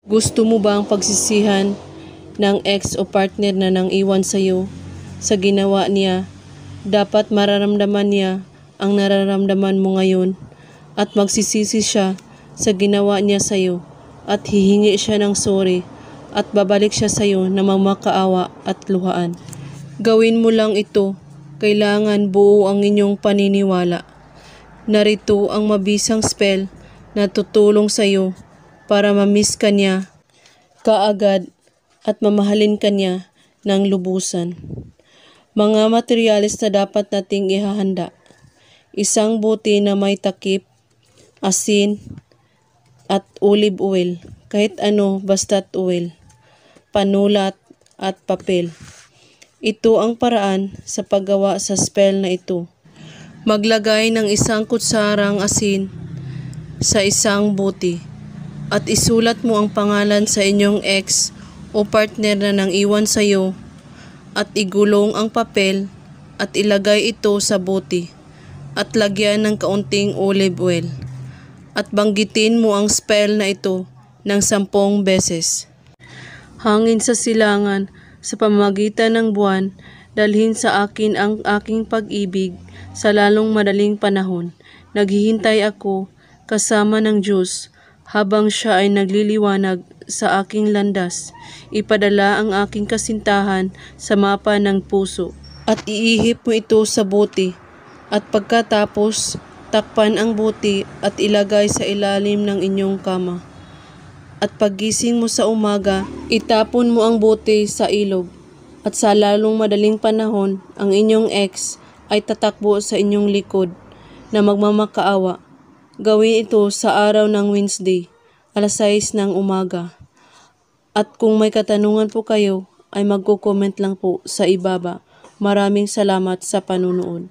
Gusto mo ba ang pagsisihan ng ex o partner na nang iwan sa'yo sa ginawa niya? Dapat mararamdaman niya ang nararamdaman mo ngayon at magsisisi siya sa ginawa niya sa'yo at hihingi siya ng sorry at babalik siya sa'yo na mamakaawa at luhaan. Gawin mo lang ito. Kailangan buo ang inyong paniniwala. Narito ang mabisang spell na tutulong sa'yo para ma-miss ka niya kaagad at mamahalin ka niya ng lubusan. Mga materyales na dapat nating ihahanda. Isang buti na may takip, asin, at olive oil. Kahit ano basta't oil. Panulat at papel. Ito ang paraan sa paggawa sa spell na ito. Maglagay ng isang kutsarang asin sa isang buti at isulat mo ang pangalan sa inyong ex o partner na nang iwan sa iyo at igulong ang papel at ilagay ito sa buti at lagyan ng kaunting olive oil at banggitin mo ang spell na ito ng 10 beses. Hangin sa silangan sa pamamagitan ng buwan, dalhin sa akin ang aking pag-ibig sa lalong madaling panahon. Naghihintay ako kasama ng Diyos habang siya ay nagliliwanag sa aking landas. Ipadala ang aking kasintahan sa mapa ng puso at iihip mo ito sa buti at pagkatapos takpan ang buti at ilagay sa ilalim ng inyong kama. At paggising mo sa umaga, itapon mo ang buti sa ilog at sa lalong madaling panahon ang inyong ex ay tatakbo sa inyong likod na magmamakaawa. Gawin ito sa araw ng Wednesday, alas 6 ng umaga. At kung may katanungan po kayo, ay magko-comment lang po sa ibaba. Maraming salamat sa panunood.